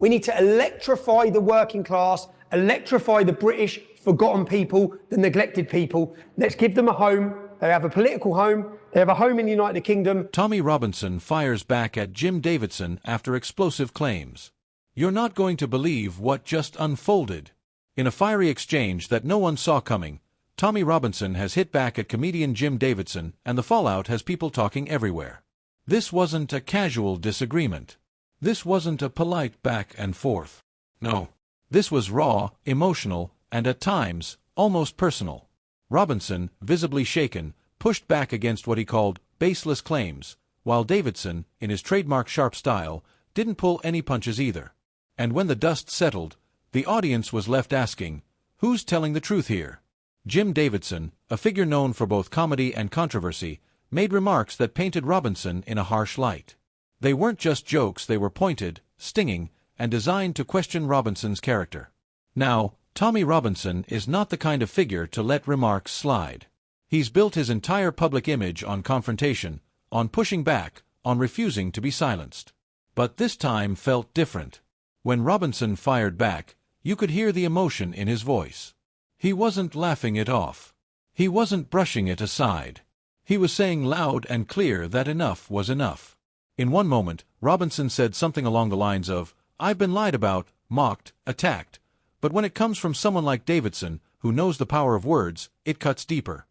We need to electrify the working class, electrify the British forgotten people, the neglected people. Let's give them a home. They have a political home. They have a home in the United Kingdom. Tommy Robinson fires back at Jim Davidson after explosive claims. You're not going to believe what just unfolded. In a fiery exchange that no one saw coming, Tommy Robinson has hit back at comedian Jim Davidson, and the fallout has people talking everywhere. This wasn't a casual disagreement. This wasn't a polite back and forth. No. This was raw, emotional, and at times, almost personal. Robinson, visibly shaken, pushed back against what he called baseless claims, while Davidson, in his trademark sharp style, didn't pull any punches either. And when the dust settled, the audience was left asking, who's telling the truth here? Jim Davidson, a figure known for both comedy and controversy, made remarks that painted Robinson in a harsh light. They weren't just jokes, they were pointed, stinging, and designed to question Robinson's character. Now, Tommy Robinson is not the kind of figure to let remarks slide. He's built his entire public image on confrontation, on pushing back, on refusing to be silenced. But this time felt different. When Robinson fired back, you could hear the emotion in his voice. He wasn't laughing it off. He wasn't brushing it aside. He was saying loud and clear that enough was enough. In one moment, Robinson said something along the lines of, "I've been lied about, mocked, attacked. But when it comes from someone like Davidson, who knows the power of words, it cuts deeper."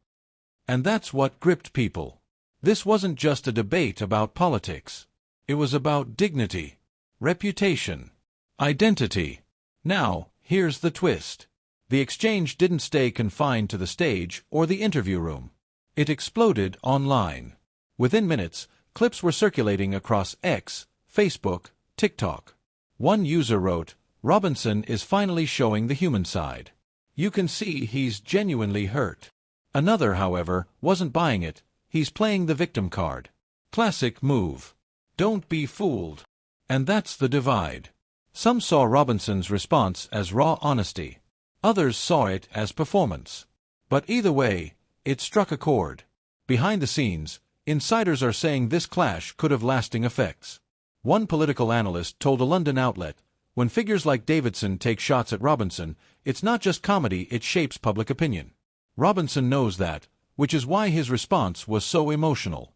And that's what gripped people. This wasn't just a debate about politics. It was about dignity, reputation, identity. Now, here's the twist. The exchange didn't stay confined to the stage or the interview room. It exploded online. Within minutes, clips were circulating across X, Facebook, TikTok. One user wrote, "Robinson is finally showing the human side. You can see he's genuinely hurt." Another, however, wasn't buying it. "He's playing the victim card. Classic move. Don't be fooled." And that's the divide. Some saw Robinson's response as raw honesty. Others saw it as performance. But either way, it struck a chord. Behind the scenes, insiders are saying this clash could have lasting effects. One political analyst told a London outlet, "When figures like Davidson take shots at Robinson, it's not just comedy, it shapes public opinion." Robinson knows that, which is why his response was so emotional.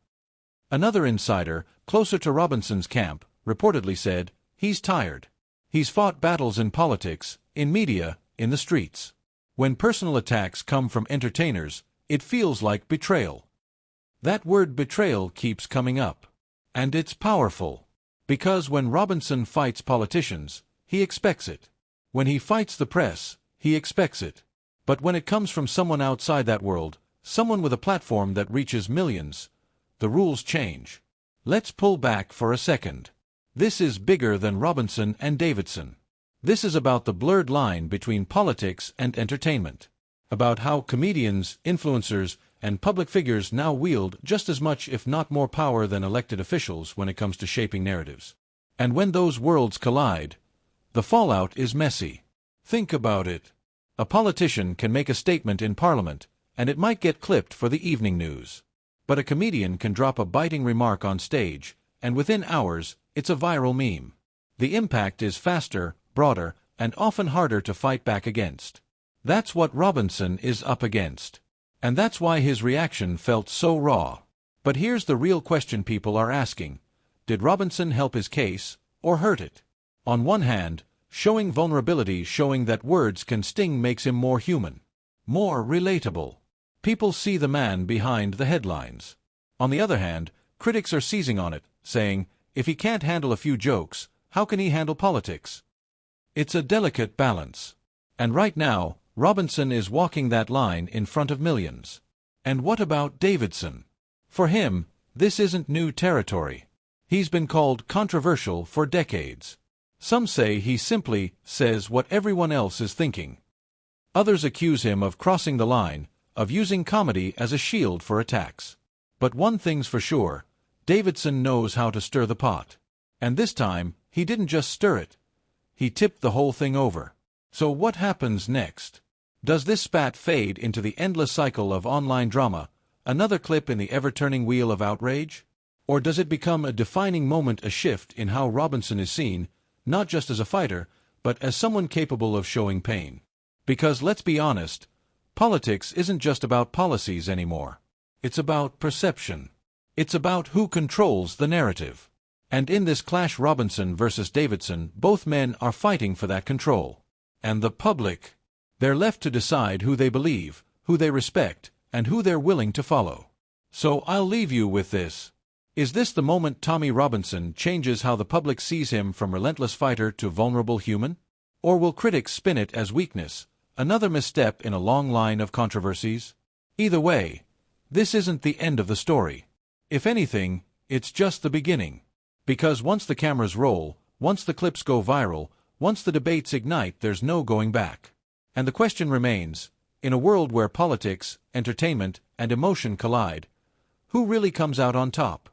Another insider, closer to Robinson's camp, reportedly said, "He's tired. He's fought battles in politics, in media, in the streets. When personal attacks come from entertainers, it feels like betrayal." That word betrayal keeps coming up. And it's powerful. Because when Robinson fights politicians, he expects it. When he fights the press, he expects it. But when it comes from someone outside that world, someone with a platform that reaches millions, the rules change. Let's pull back for a second. This is bigger than Robinson and Davidson. This is about the blurred line between politics and entertainment. About how comedians, influencers, and public figures now wield just as much if not more power than elected officials when it comes to shaping narratives. And when those worlds collide, the fallout is messy. Think about it. A politician can make a statement in Parliament, and it might get clipped for the evening news. But a comedian can drop a biting remark on stage, and within hours, it's a viral meme. The impact is faster, broader, and often harder to fight back against. That's what Robinson is up against. And that's why his reaction felt so raw. But here's the real question people are asking. Did Robinson help his case, or hurt it? On one hand, showing vulnerability, showing that words can sting, makes him more human, more relatable. People see the man behind the headlines. On the other hand, critics are seizing on it, saying, if he can't handle a few jokes, how can he handle politics? It's a delicate balance. And right now, Robinson is walking that line in front of millions. And what about Davidson? For him, this isn't new territory. He's been called controversial for decades. Some say he simply says what everyone else is thinking. Others accuse him of crossing the line, of using comedy as a shield for attacks. But one thing's for sure, Davidson knows how to stir the pot. And this time, he didn't just stir it. He tipped the whole thing over. So what happens next? Does this spat fade into the endless cycle of online drama, another clip in the ever-turning wheel of outrage? Or does it become a defining moment, a shift in how Robinson is seen, not just as a fighter, but as someone capable of showing pain. Because let's be honest, politics isn't just about policies anymore. It's about perception. It's about who controls the narrative. And in this clash, Robinson versus Davidson, both men are fighting for that control. And the public, they're left to decide who they believe, who they respect, and who they're willing to follow. So I'll leave you with this. Is this the moment Tommy Robinson changes how the public sees him from relentless fighter to vulnerable human? Or will critics spin it as weakness, another misstep in a long line of controversies? Either way, this isn't the end of the story. If anything, it's just the beginning. Because once the cameras roll, once the clips go viral, once the debates ignite, there's no going back. And the question remains, in a world where politics, entertainment, and emotion collide, who really comes out on top?